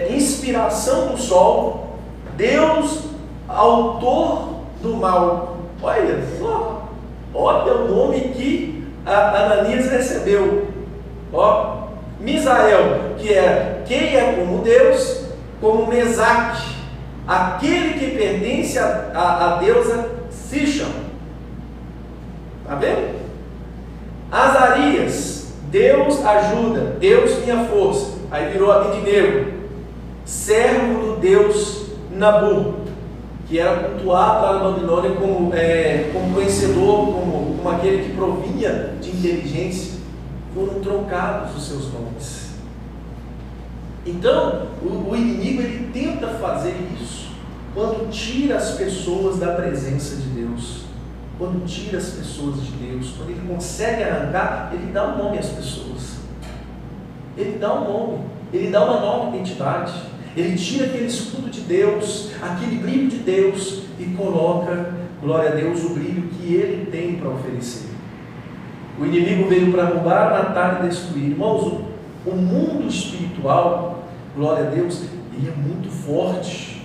inspiração do sol, Deus, autor do mal. Olha só, olha o nome que Ananias recebeu. Ó, Misael, que é quem é como Deus, como Mesaque, aquele que pertence à deusa Sisham. Está vendo? Azarias, Deus ajuda, Deus minha força. Aí virou Abednego, servo do Deus Nabu, que era cultuado lá na Babilônia como conhecedor, como aquele que provinha de inteligência. Foram trocados os seus nomes. Então, o inimigo ele tenta fazer isso quando tira as pessoas da presença de Deus, quando tira as pessoas de Deus, quando ele consegue arrancar, ele dá um nome às pessoas. Ele dá um nome. Ele dá uma nova identidade. Ele tira aquele escudo de Deus, aquele brilho de Deus e coloca, glória a Deus, o brilho que Ele tem para oferecer. O inimigo veio para roubar, matar e destruir. Irmãos, o mundo espiritual, glória a Deus, ele é muito forte.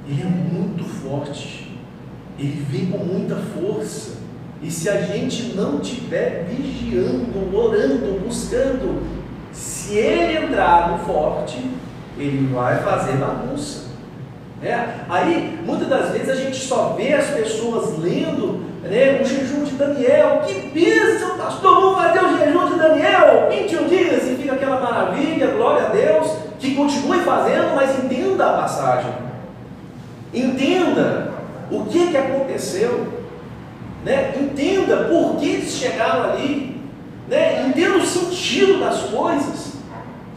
Ele é muito forte. Ele vem com muita força. E se a gente não estiver vigiando, orando, buscando, se ele entrar no forte, ele vai fazer bagunça. Aí, muitas das vezes, a gente só vê as pessoas lendo, o jejum de Daniel. Que bênção, pastor, vamos fazer o jejum de Daniel, 21 dias, e fica aquela maravilha, glória a Deus, que continue fazendo, mas entenda a passagem. Entenda o que aconteceu. Entenda por que eles chegaram ali. Entenda o sentido das coisas,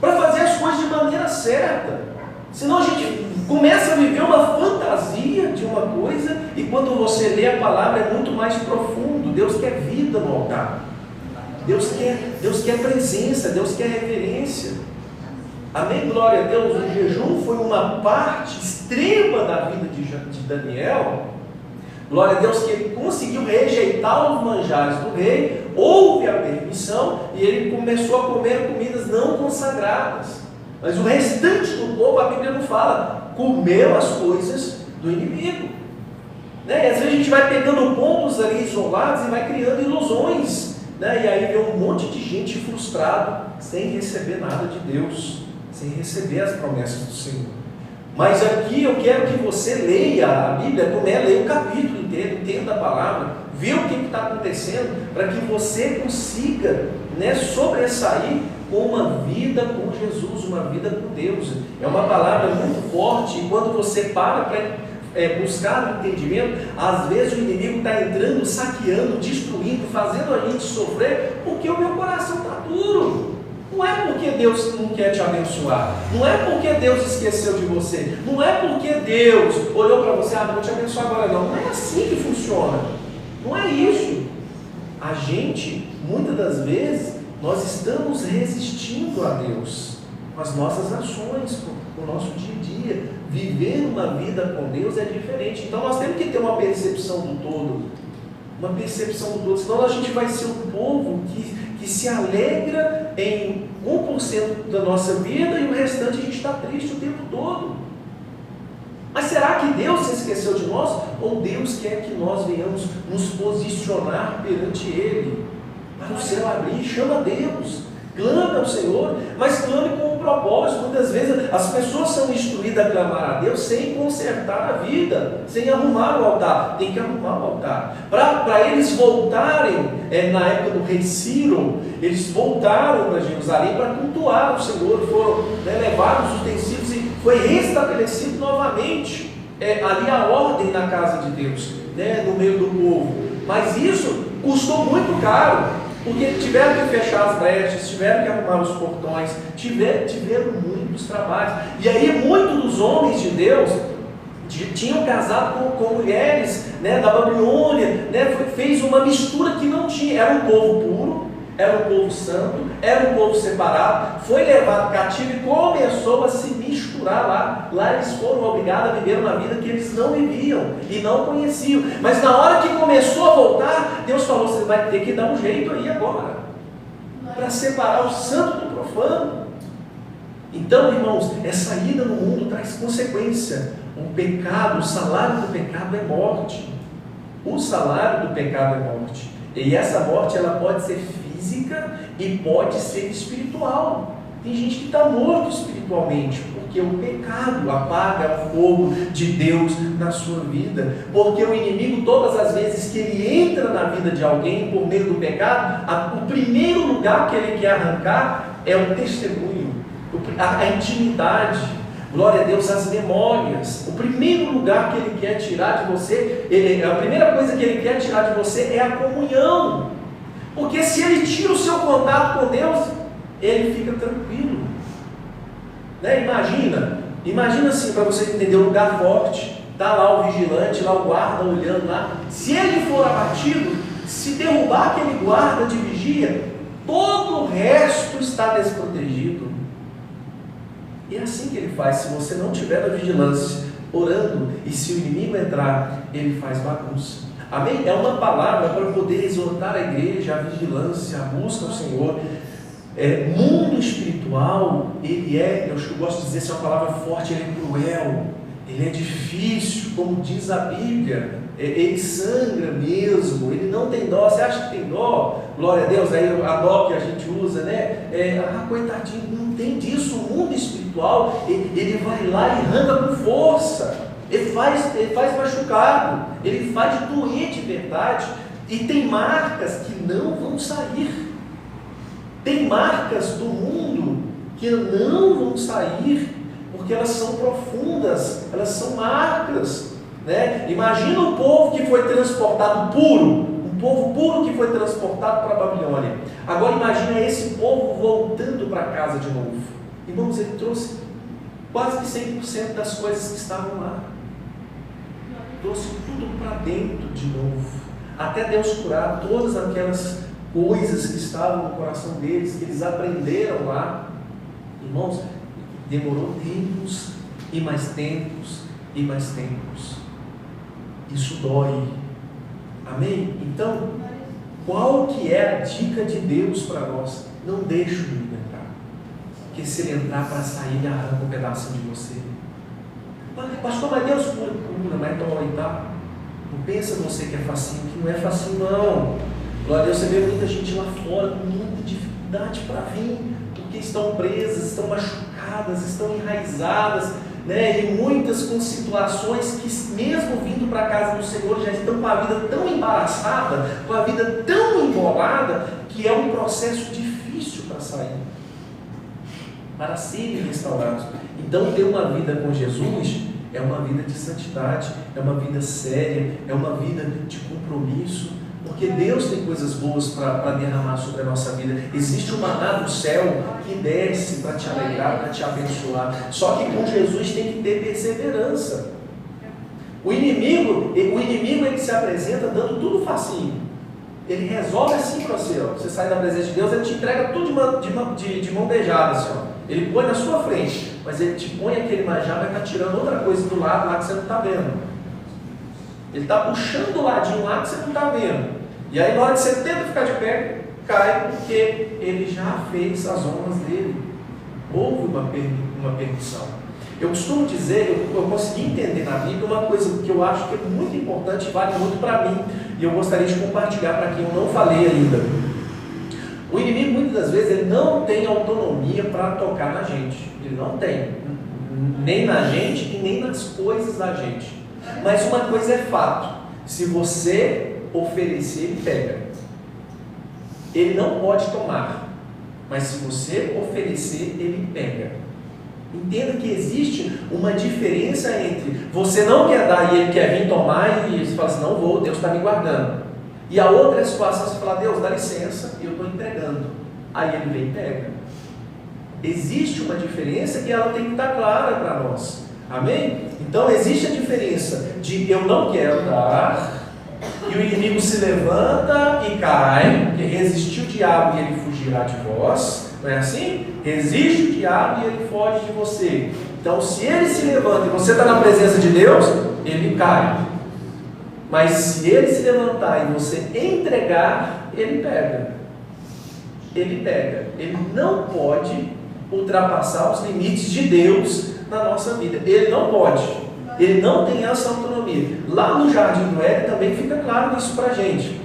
para fazer as coisas de maneira certa. Senão a gente começa a viver uma fantasia de uma coisa, e quando você lê a palavra é muito mais profundo. Deus quer vida no altar. Deus quer presença, Deus quer reverência. Amém? Glória a Deus. O jejum foi uma parte extrema da vida de Daniel. Glória a Deus, que ele conseguiu rejeitar os manjares do rei, houve a permissão, e ele começou a comer comidas não consagradas. Mas o restante do povo, a Bíblia não fala, comeu as coisas do inimigo. E às vezes a gente vai pegando pontos ali isolados e vai criando ilusões. E aí vem um monte de gente frustrado, sem receber nada de Deus, sem receber as promessas do Senhor. Mas aqui eu quero que você leia a Bíblia, leia o capítulo inteiro, entenda a palavra, vê o que está acontecendo, para que você consiga sobressair com uma vida com Jesus, uma vida com Deus. É uma palavra muito forte, e quando você para buscar o entendimento, às vezes o inimigo está entrando, saqueando, destruindo, fazendo a gente sofrer, porque o meu coração está duro. Não é porque Deus não quer te abençoar, não é porque Deus esqueceu de você, não é porque Deus olhou para você, não vou te abençoar agora não. Não é assim que funciona, não é isso. A gente, muitas das vezes, nós estamos resistindo a Deus com as nossas ações, com o nosso dia a dia. Viver uma vida com Deus é diferente. Então nós temos que ter uma percepção do todo, senão a gente vai ser um povo que se alegra em 1% da nossa vida, e o restante a gente está triste o tempo todo. Mas será que Deus se esqueceu de nós? Ou Deus quer que nós venhamos nos posicionar perante Ele, para o céu abrir? Chama Deus, clame ao Senhor, mas clame com um propósito. Muitas vezes as pessoas são instruídas a clamar a Deus sem consertar a vida, sem arrumar o altar. Tem que arrumar o altar. Para eles voltarem, na época do rei Ciro, eles voltaram para Jerusalém para cultuar o Senhor, foram levar os utensílios e foi restabelecido novamente ali a ordem na casa de Deus, no meio do povo. Mas isso custou muito caro, porque tiveram que fechar as brechas, tiveram que arrumar os portões, tiveram muitos trabalhos. E aí muitos dos homens de Deus tinham casado com mulheres da Babilônia, fez uma mistura que não tinha. Era um povo puro, era um povo santo, era um povo separado, foi levado cativo e começou a se misturar lá. Lá eles foram obrigados a viver uma vida que eles não viviam e não conheciam. Mas na hora que começou a voltar, Deus falou: você vai ter que dar um jeito aí agora, para separar o santo do profano. Então, irmãos, essa ida no mundo traz consequência. Um pecado, o salário do pecado é morte. O salário do pecado é morte. E essa morte, ela pode ser física e pode ser espiritual. Tem gente que está morto espiritualmente, porque o pecado apaga o fogo de Deus na sua vida. Porque o inimigo, todas as vezes que ele entra na vida de alguém por meio do pecado, o primeiro lugar que ele quer arrancar é o testemunho, a intimidade. Glória a Deus, as memórias. O primeiro lugar que ele quer tirar de você, a primeira coisa que ele quer tirar de você é a comunhão. Porque se ele tira o seu contato com Deus, ele fica tranquilo. Imagina assim, para você entender, um lugar forte, está lá o vigilante, lá o guarda olhando lá. Se ele for abatido, se derrubar aquele guarda de vigia, todo o resto está desprotegido. E é assim que ele faz. Se você não tiver na vigilância, orando, e se o inimigo entrar, ele faz bagunça. Amém? É uma palavra para poder exortar a igreja, a vigilância, a busca ao Senhor. Mundo espiritual, ele eu acho que eu gosto de dizer, se é uma palavra forte, ele é cruel, ele é difícil, como diz a Bíblia, ele sangra mesmo, ele não tem dó. Você acha que tem dó? Glória a Deus, aí a dó que a gente usa, né? Coitadinho, não tem disso. O mundo espiritual, ele vai lá e arranca com força, ele faz machucado, ele faz doer de verdade, e tem marcas que não vão sair. Tem marcas do mundo que não vão sair, porque elas são profundas, elas são marcas, né? Imagina o povo que foi transportado puro, um povo puro que foi transportado para a Babilônia. Agora imagina esse povo voltando para casa de novo. Irmãos, ele trouxe quase que 100% das coisas que estavam lá. Trouxe tudo para dentro de novo, até Deus curar todas aquelas coisas que estavam no coração deles, que eles aprenderam lá. Irmãos, demorou tempos e mais tempos e mais tempos. Isso dói. Amém? Então, qual que é a dica de Deus para nós? Não deixe o inimigo entrar, porque se ele entrar para sair, ele arranca um pedaço de você. Pastor, mas Deus cura, mas dói, tá? Não pensa você que é facinho, que não é facinho não. Glória a Deus, você vê muita gente lá fora com muita dificuldade para vir, porque estão presas, estão machucadas, estão enraizadas, né? E muitas com situações que, mesmo vindo para a casa do Senhor, já estão com a vida tão embaraçada, com a vida tão embolada, que é um processo difícil para sair, para serem restaurados. Então, ter uma vida com Jesus é uma vida de santidade, é uma vida séria, é uma vida de compromisso. Porque Deus tem coisas boas para derramar sobre a nossa vida. Existe um maná do céu que desce para te alegrar, para te abençoar. Só que com Jesus tem que ter perseverança. O inimigo ele se apresenta dando tudo facinho. Ele resolve assim para você. Você sai da presença de Deus, ele te entrega tudo de mão beijada. Assim, ele põe na sua frente, mas ele te põe aquele manjar, vai estar tirando outra coisa do lado lá que você não está vendo. Ele está puxando o ladinho lá que você não está vendo. E aí, na hora que você tenta ficar de pé, cai, porque ele já fez as honras dele. Houve uma permissão. Eu costumo dizer, eu consegui entender na Bíblia uma coisa que eu acho que é muito importante e vale muito para mim. E eu gostaria de compartilhar para quem eu não falei ainda. O inimigo, muitas das vezes, ele não tem autonomia para tocar na gente. Ele não tem. Nem na gente e nem nas coisas da gente. Mas uma coisa é fato, se você oferecer, ele pega. Ele não pode tomar, mas se você oferecer, ele pega. Entenda que existe uma diferença entre você não quer dar e ele quer vir tomar e você fala assim, não vou, Deus está me guardando. E a outra situação, você fala, Deus, dá licença, eu estou entregando. Aí ele vem e pega. Existe uma diferença e ela tem que estar clara para nós. Amém? Então existe a diferença de eu não quero dar, e o inimigo se levanta e cai, porque resistiu o diabo e ele fugirá de vós, não é assim? Resiste o diabo e ele foge de você. Então se ele se levanta e você está na presença de Deus, ele cai. Mas se ele se levantar e você entregar, ele pega. Ele pega. Ele não pode ultrapassar os limites de Deus na nossa vida. Ele não pode. Ele não tem essa autonomia. Lá no Jardim do Éden também fica claro isso para a gente.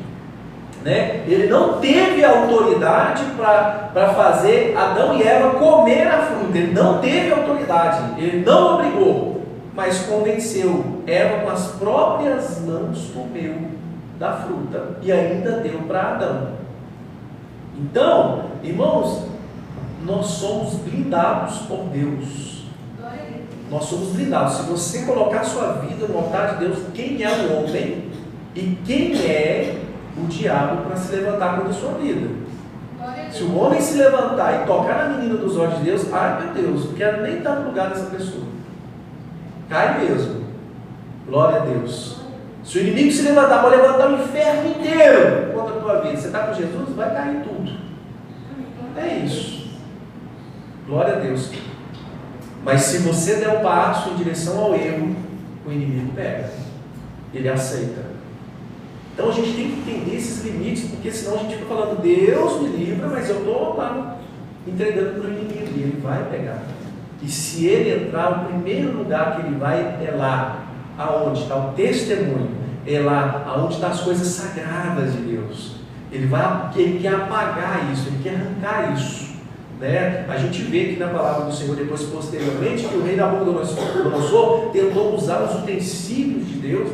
Né? Ele não teve autoridade para fazer Adão e Eva comer a fruta. Ele não teve autoridade. Ele não obrigou, mas convenceu. Eva com as próprias mãos comeu da fruta e ainda deu para Adão. Então, irmãos, nós somos blindados por Deus. Nós somos blindados. Se você colocar sua vida no altar de Deus, quem é o homem e quem é o diabo para se levantar contra a sua vida? Se o homem se levantar e tocar na menina dos olhos de Deus, ai meu Deus, não quero nem estar no lugar dessa pessoa. Cai mesmo. Glória a Deus. Se o inimigo se levantar, vai levantar o inferno inteiro contra a tua vida. Você está com Jesus, vai cair tudo. É isso. Glória a Deus. Mas se você der um passo em direção ao erro, o inimigo pega, ele aceita. Então a gente tem que entender esses limites, porque senão a gente fica falando, Deus me livra, mas eu estou lá entregando para o inimigo, e ele vai pegar. E se ele entrar, o primeiro lugar que ele vai é lá, aonde está o testemunho, é lá aonde estão as coisas sagradas de Deus. Ele quer apagar isso, ele quer arrancar isso, né? A gente vê que na palavra do Senhor, depois posteriormente, que o rei Nabucodonosor tentou usar os utensílios de Deus,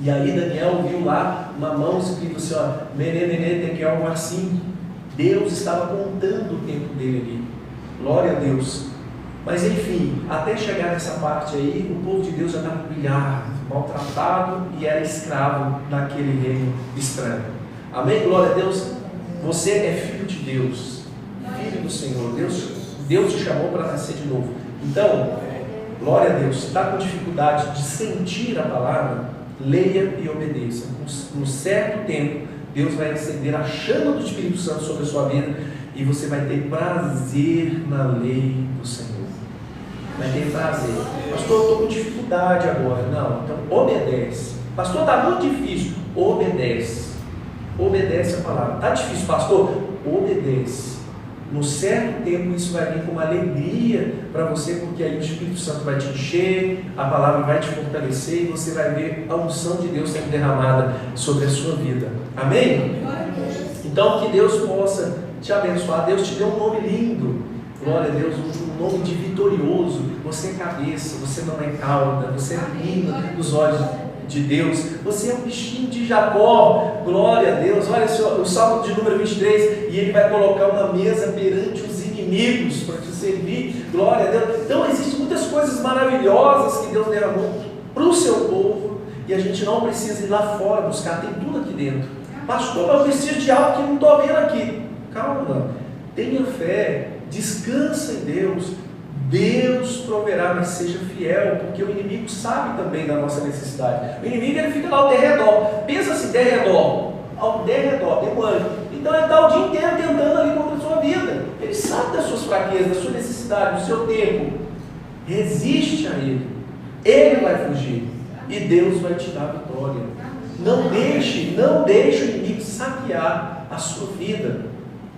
e aí Daniel viu lá uma mão escrito assim, ó, Menê, Tekel, assim. Deus estava contando o tempo dele ali, glória a Deus. Mas enfim, até chegar nessa parte aí, o povo de Deus já estava humilhado, maltratado e era escravo naquele reino estranho. Amém? Glória a Deus. Você é filho de Deus, filho do Senhor. Deus te chamou para nascer de novo. Então, glória a Deus. Se está com dificuldade de sentir a palavra, leia e obedeça. No certo tempo, Deus vai acender a chama do Espírito Santo sobre a sua vida e você vai ter prazer na lei do Senhor. Vai ter prazer. Pastor, eu estou com dificuldade agora. Não, então obedece. Pastor, está muito difícil. Obedece. Obedece a palavra. Está difícil, pastor? Obedece. No certo tempo isso vai vir com uma alegria para você, porque aí o Espírito Santo vai te encher, a palavra vai te fortalecer e você vai ver a unção de Deus sendo derramada sobre a sua vida. Amém? Então que Deus possa te abençoar. Deus te deu um nome lindo. Glória a Deus, um nome de vitorioso. Você é cabeça, você não é cauda, você é menina dos olhos de Deus, você é um bichinho de Jacó, glória a Deus. Olha só, o Salmo de número 23, e ele vai colocar uma mesa perante os inimigos para te servir, glória a Deus. Então existem muitas coisas maravilhosas que Deus derramou para o seu povo, e a gente não precisa ir lá fora buscar, tem tudo aqui dentro. Pastor, eu preciso de algo que não estou vendo aqui. Calma, tenha fé, descansa em Deus. Deus proverá, mas seja fiel, porque o inimigo sabe também da nossa necessidade. O inimigo, ele fica lá ao derredor. Pensa assim, ao derredor, demônio. Então ele está o dia inteiro tentando ali contra a sua vida. Ele sabe das suas fraquezas, da sua necessidade, do seu tempo. Resiste a ele vai fugir e Deus vai te dar a vitória. Não deixe o inimigo saquear a sua vida,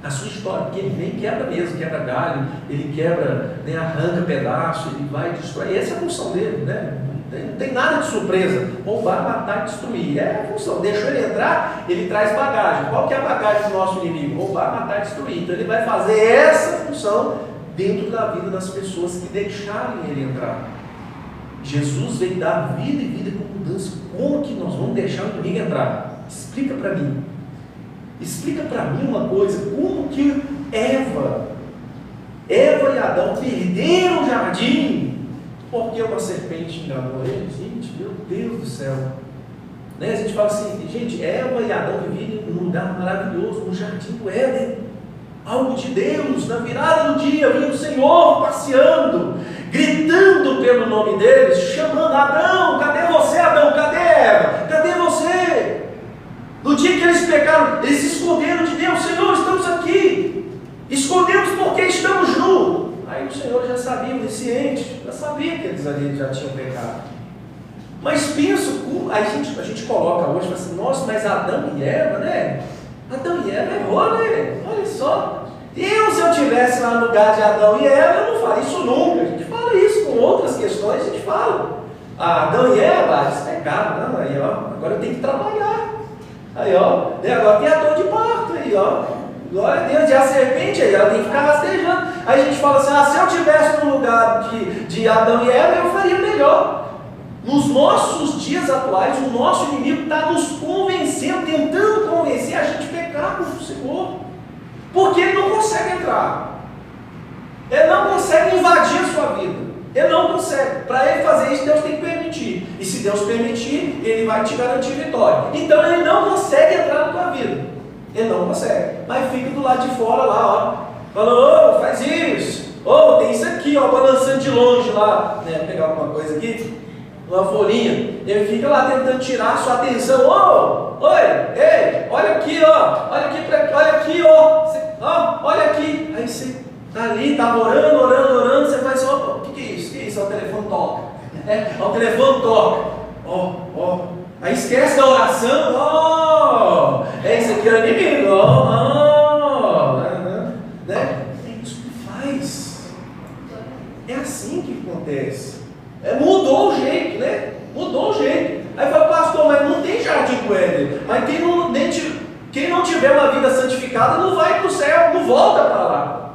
a sua história, porque ele vem, quebra mesmo, quebra galho, ele quebra, né, arranca pedaço, ele vai destruir. Essa é a função dele, né? Não tem nada de surpresa, roubar, matar e destruir. É a função. Deixou ele entrar, ele traz bagagem. Qual que é a bagagem do nosso inimigo? Roubar, matar e destruir. Então ele vai fazer essa função dentro da vida das pessoas que deixarem ele entrar. Jesus veio dar vida e vida com mudança. Como que nós vamos deixar o inimigo entrar? Explica para mim. Explica para mim uma coisa, como que Eva e Adão perderam o jardim porque uma serpente enganou eles? Gente, meu Deus do céu, né? A gente fala assim, gente, Eva e Adão viviam num lugar maravilhoso, no jardim do Éden, algo de Deus. Na virada do dia vinha o Senhor passeando, gritando pelo nome deles, chamando: Adão, cadê você? Adão, cadê Eva? Cadê você? No dia que eles pecaram, eles se esconderam de Deus. Senhor, estamos aqui, escondemos porque estamos nus. Aí o Senhor já sabia, onisciente, já sabia que eles ali já tinham pecado. Mas pensa, a gente coloca hoje, fala assim, nossa, mas Adão e Eva, né? Adão e Eva errou, né? Olha só, se eu estivesse lá no lugar de Adão e Eva, eu não faria isso nunca. A gente fala isso com outras questões, a gente fala. Adão e Eva, eles pecaram, não, aí ó, agora eu tenho que trabalhar. Aí ó, agora tem a dor de parto aí ó, glória a Deus. E a serpente aí, ela tem que ficar rastejando. Aí a gente fala assim, se eu estivesse no lugar de Adão e Eva, eu faria melhor. Nos nossos dias atuais, o nosso inimigo está nos convencendo, tentando convencer a gente a pecar contra o Senhor, porque ele não consegue entrar, ele não consegue invadir a sua vida. Ele não consegue. Para ele fazer isso, Deus tem que permitir. E se Deus permitir, ele vai te garantir vitória. Então ele não consegue entrar na tua vida. Ele não consegue. Mas fica do lado de fora lá, ó. Falando, faz isso. Tem isso aqui, ó, balançando de longe lá. Né? Vou pegar alguma coisa aqui, uma folhinha. Ele fica lá tentando tirar a sua atenção. Ei, olha aqui, ó. Olha aqui, ó. Olha aqui. Aí você está ali, está orando, você faz, o que é O telefone toca. Aí esquece da oração. É isso aqui, é o inimigo. Né? É isso que faz. É assim que acontece. Mudou o jeito, né? Mudou o jeito. Aí fala, pastor, mas não tem jardim do Éden. Mas quem não tiver uma vida santificada não vai para o céu, não volta para lá.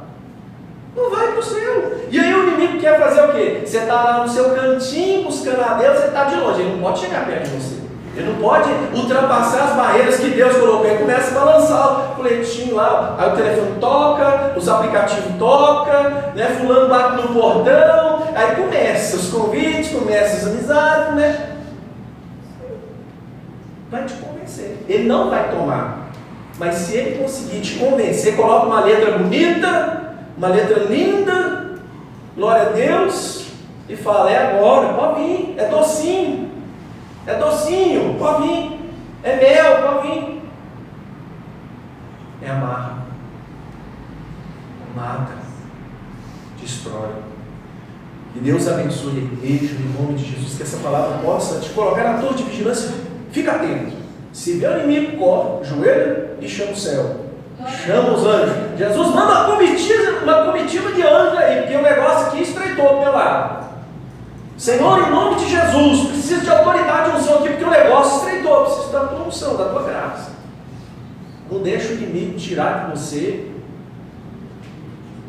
Não vai para o céu. E aí o inimigo quer fazer o quê? Você está lá no seu cantinho buscando a Deus, você está de longe. Ele não pode chegar perto de você. Ele não pode ultrapassar as barreiras que Deus colocou. Ele começa a balançar o coletinho lá. Aí o telefone toca, os aplicativos tocam, né? Fulano bate no portão. Aí começa os convites, começa as amizades, né? Vai te convencer. Ele não vai tomar. Mas se ele conseguir te convencer, coloca uma letra bonita, uma letra linda, glória a Deus, e fala, é agora, pode vir, é docinho, pode vir, é mel, pode vir. É amarra, mata, destrói. Que Deus abençoe a igreja, em nome de Jesus, que essa palavra possa te colocar na torre de vigilância. Fica atento. Se vê o inimigo, corre, joelha e chama o céu. Chama os anjos. Jesus manda uma comitiva de anjos aí, porque o negócio aqui estreitou pelo lado. Senhor, em nome de Jesus, preciso de autoridade e unção aqui, porque o negócio estreitou. Preciso da tua unção, da tua graça. Não deixa o inimigo tirar de você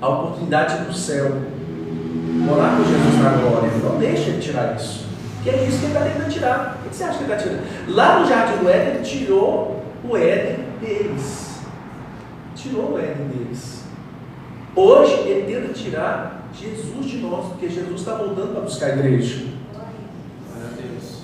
a oportunidade do céu. Morar com Jesus na glória. Não deixa ele tirar isso. Que é isso que ele está tentando tirar. O que você acha que ele está tirando? Lá no jardim do Éden, ele tirou o Éden deles. Tirou o Éden deles. Hoje, ele tenta tirar Jesus de nós, porque Jesus está voltando para buscar a igreja. Glória a Deus.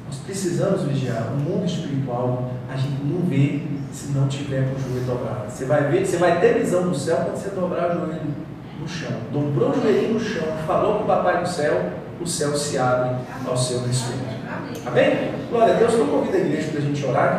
Nós precisamos vigiar. O mundo espiritual, a gente não vê se não tiver com o joelho dobrado. Você vai ver, você vai ter visão do céu quando você dobrar o joelho no chão. Dobrou o joelhinho no chão, falou com o papai do céu, o céu se abre ao seu respeito. Amém? Glória a Deus. Eu convido a igreja para a gente orar.